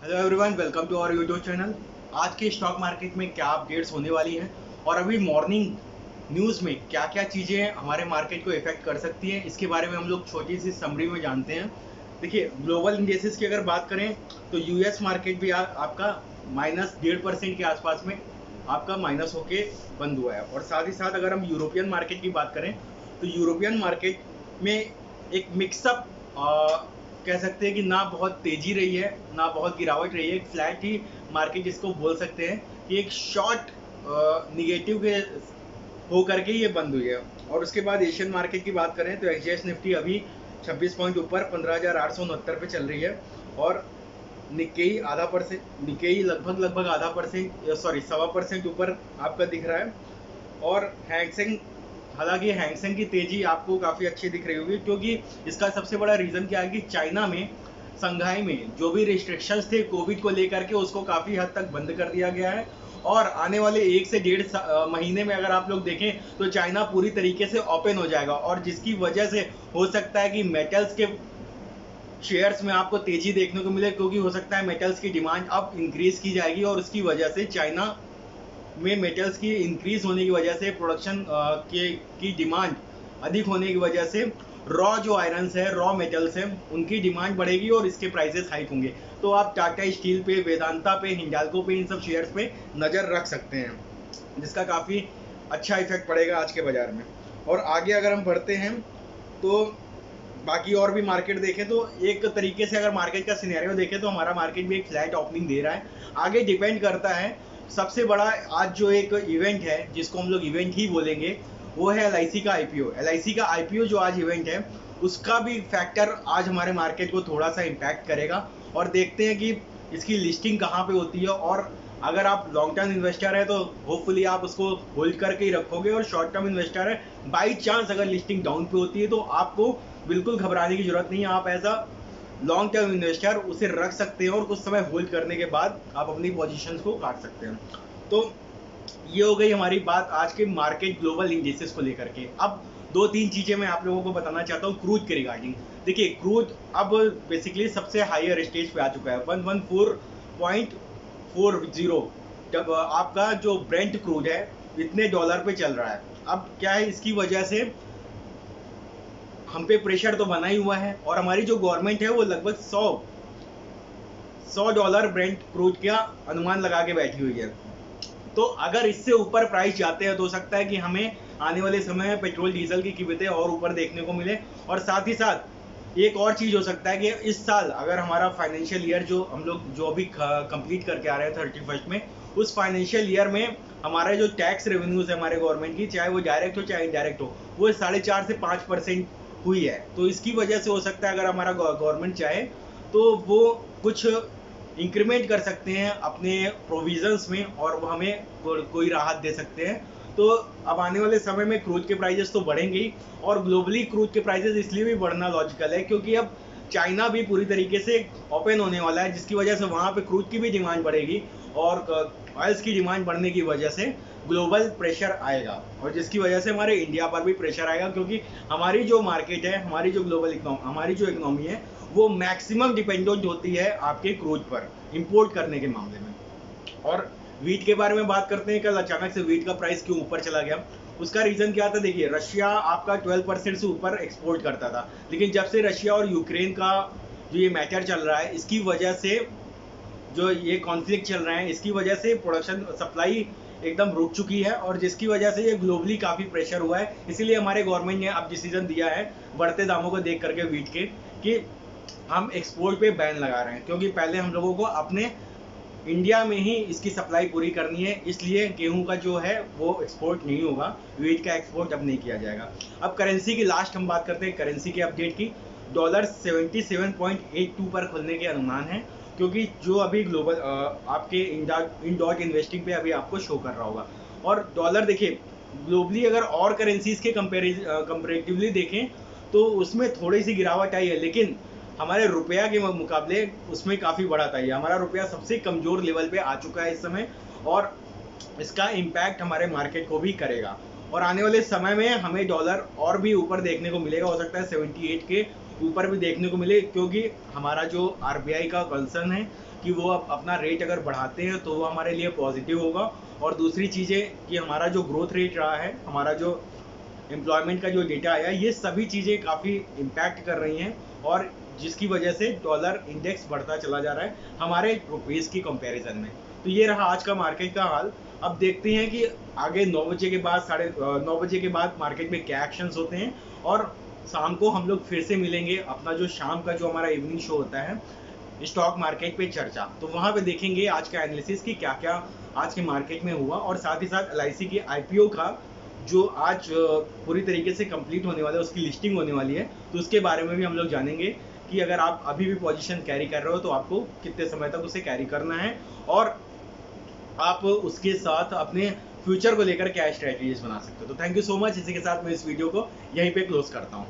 Hello everyone, welcome to our YouTube channel. आज के stock market में क्या अपडेट्स होने वाली हैं और अभी मॉर्निंग न्यूज़ में क्या क्या चीज़ें हमारे मार्केट को इफेक्ट कर सकती हैं, इसके बारे में हम लोग छोटी सी समरी में जानते हैं। देखिए, ग्लोबल इंडेक्सेस की अगर बात करें तो यूएस मार्केट भी आपका -1.5% के आसपास में आपका माइनस होके बंद हुआ है। और साथ ही साथ अगर हम यूरोपियन मार्केट की बात करें तो यूरोपियन मार्केट में एक मिक्सअप कह सकते हैं कि ना बहुत तेजी रही है ना बहुत गिरावट रही है, एक फ्लैट ही मार्केट जिसको बोल सकते हैं कि एक शॉर्ट निगेटिव के हो करके ये बंद हुई है। और उसके बाद एशियन मार्केट की बात करें तो एक्सचेंज निफ्टी अभी 26 पॉइंट ऊपर 15,869 पे चल रही है। और निक्केई निक्केई लगभग आधा परसेंट, सॉरी 1.25% ऊपर आपका दिख रहा है। और हैंगसेंग, हालांकि हैंगसेंग की तेजी आपको काफ़ी अच्छी दिख रही होगी, क्योंकि इसका सबसे बड़ा रीज़न क्या है कि चाइना में संघाई में जो भी रिस्ट्रिक्शंस थे कोविड को लेकर के उसको काफ़ी हद तक बंद कर दिया गया है। और आने वाले 1 से 1.5 महीने में अगर आप लोग देखें तो चाइना पूरी तरीके से ओपन हो जाएगा, और जिसकी वजह से हो सकता है कि मेटल्स के शेयर्स में आपको तेजी देखने को मिले, क्योंकि हो सकता है मेटल्स की डिमांड अब इंक्रीज की जाएगी और उसकी वजह से चाइना में मेटल्स की इंक्रीज होने की वजह से प्रोडक्शन की डिमांड अधिक होने की वजह से रॉ जो आयरन्स है, रॉ मेटल्स है, उनकी डिमांड बढ़ेगी और इसके प्राइसेस हाइक होंगे। तो आप टाटा स्टील पे, वेदांता पे, हिंडाल्को पे, इन सब शेयर्स पे नज़र रख सकते हैं, जिसका काफ़ी अच्छा इफेक्ट पड़ेगा आज के बाजार में। और आगे अगर हम बढ़ते हैं तो बाकी और भी मार्केट देखें तो एक तरीके से अगर मार्केट का सिनेरियो देखें तो हमारा मार्केट भी एक फ्लैट ओपनिंग दे रहा है। आगे डिपेंड करता है, सबसे बड़ा आज जो एक इवेंट है जिसको हम लोग इवेंट ही बोलेंगे वो है एलआईसी का आईपीओ। एलआईसी का आईपीओ जो आज इवेंट है उसका भी फैक्टर आज हमारे मार्केट को थोड़ा सा इम्पैक्ट करेगा। और देखते हैं कि इसकी लिस्टिंग कहाँ पे होती है। और अगर आप लॉन्ग टर्म इन्वेस्टर है तो होपफुली आप उसको होल्ड करके ही रखोगे, और शॉर्ट टर्म इन्वेस्टर है बाई चांस अगर लिस्टिंग डाउन पे होती है तो आपको बिल्कुल घबराने की जरूरत नहीं है। आप as a long term investor उसे रख सकते हैं और कुछ समय होल्ड करने के बाद आप अपनी पोजीशंस को काट सकते हैं। तो ये हो गई हमारी बात आज के मार्केट ग्लोबल इंडेक्सेस को लेकर के। अब दो तीन चीजें मैं आप लोगों को बताना चाहता हूँ क्रूड के रिगार्डिंग। देखिए, क्रूड अब बेसिकली सबसे हाईयर स्टेज पे आ चुका है, 114.40। जब आपका जो ब्रेंट क्रूड है इतने डॉलर पे चल रहा है। अब क्या है, इसकी वजह से हम पे प्रेशर तो बना ही हुआ है, और हमारी जो गवर्नमेंट है वो लगभग 100 डॉलर ब्रेंट क्रूड का अनुमान लगा के बैठी हुई है। तो अगर इससे ऊपर प्राइस जाते हैं तो हो सकता है कि हमें आने वाले समय में पेट्रोल डीजल की कीमतें और ऊपर देखने को मिले। और साथ ही साथ एक और चीज़ हो सकता है कि इस साल अगर हमारा फाइनेंशियल ईयर जो हम लोग जो अभी कंप्लीट करके आ रहे हैं 31 में, उस फाइनेंशियल ईयर में हमारा जो टैक्स रेवेन्यूज है हमारे गवर्नमेंट की, चाहे वो डायरेक्ट हो चाहे इनडायरेक्ट हो, वो 4.5 से 5% हुई है। तो इसकी वजह से हो सकता है अगर हमारा गवर्नमेंट चाहे तो वो कुछ इंक्रीमेंट कर सकते हैं अपने प्रोविजंस में और वो हमें कोई राहत दे सकते हैं। तो अब आने वाले समय में क्रूज के प्राइजेस तो बढ़ेंगे ही, और ग्लोबली क्रूज के प्राइजेस इसलिए भी बढ़ना लॉजिकल है क्योंकि अब चाइना भी पूरी तरीके से ओपन होने वाला है, जिसकी वजह से वहाँ पे क्रूज की भी डिमांड बढ़ेगी, और ऑयल्स की डिमांड बढ़ने की वजह से ग्लोबल प्रेशर आएगा, और जिसकी वजह से हमारे इंडिया पर भी प्रेशर आएगा, क्योंकि हमारी जो मार्केट है, हमारी जो ग्लोबल इकोनॉमी, हमारी जो इकोनॉमी है वो मैक्सिमम डिपेंडेंट होती है आपके क्रूज पर इंपोर्ट करने के मामले में। और वीट के बारे में बात करते हैं, कल अचानक से वीट का प्राइस क्यों ऊपर चला गया? उसका रीजन क्या था? देखिए, रशिया आपका 12% से ऊपर एक्सपोर्ट करता था, लेकिन जब से रशिया और यूक्रेन का जो ये मैटर चल रहा है, इसकी वजह से जो ये कॉन्फ्लिक्ट चल रहा है, इसकी वजह से प्रोडक्शन सप्लाई एकदम रुक चुकी है, और जिसकी वजह से ये ग्लोबली काफ़ी प्रेशर हुआ है। इसीलिए हमारे गवर्नमेंट ने अब डिसीजन दिया है बढ़ते दामों को देख करके वीट के, कि हम एक्सपोर्ट पे बैन लगा रहे हैं, क्योंकि पहले हम लोगों को अपने इंडिया में ही इसकी सप्लाई पूरी करनी है, इसलिए गेहूं का जो है वो एक्सपोर्ट नहीं होगा, वीट का एक्सपोर्ट अब नहीं किया जाएगा। अब करेंसी की लास्ट हम बात करते हैं, करेंसी के अपडेट की। डॉलर 77.82 पर खुलने के अनुमान है, क्योंकि जो अभी ग्लोबल आपके इन डॉट इन्वेस्टिंग पे अभी आपको शो कर रहा होगा। और डॉलर देखिए, ग्लोबली अगर और करेंसीज के कंपेरेटिवली देखें तो उसमें थोड़ी सी गिरावट आई है, लेकिन हमारे रुपया के मुकाबले उसमें काफ़ी बढ़त आई है। हमारा रुपया सबसे कमज़ोर लेवल पे आ चुका है इस समय, और इसका इम्पैक्ट हमारे मार्केट को भी करेगा। और आने वाले समय में हमें डॉलर और भी ऊपर देखने को मिलेगा, हो सकता है 78 के ऊपर भी देखने को मिले, क्योंकि हमारा जो आरबीआई का कंसर्न है कि वो अपना रेट अगर बढ़ाते हैं तो वो हमारे लिए पॉजिटिव होगा। और दूसरी चीज़ें कि हमारा जो ग्रोथ रेट रहा है, हमारा जो एम्प्लॉयमेंट का जो डेटा आया, ये सभी चीज़ें काफ़ी इम्पैक्ट कर रही हैं और जिसकी वजह से डॉलर इंडेक्स बढ़ता चला जा रहा है हमारे रुपीज़ की कंपैरिजन में। तो ये रहा आज का मार्केट का हाल। अब देखते हैं कि आगे 9 बजे के बाद 9:30 बजे के बाद मार्केट में क्या एक्शंस होते हैं, और शाम को हम लोग फिर से मिलेंगे अपना जो शाम का जो हमारा इवनिंग शो होता है स्टॉक मार्केट पे चर्चा। तो वहाँ पे देखेंगे आज का एनालिसिस कि क्या क्या आज के मार्केट में हुआ, और साथ ही साथ एलआईसी की आईपीओ का जो आज पूरी तरीके से कंप्लीट होने वाला है, उसकी लिस्टिंग होने वाली है, तो उसके बारे में भी हम लोग जानेंगे कि अगर आप अभी भी पोजीशन कैरी कर रहे हो तो आपको कितने समय तक उसे कैरी करना है, और आप उसके साथ अपने फ्यूचर को लेकर क्या स्ट्रेटजीज बना सकते हो। तो थैंक यू सो मच। इसी के साथ मैं इस वीडियो को यहीं पे क्लोज करता हूँ।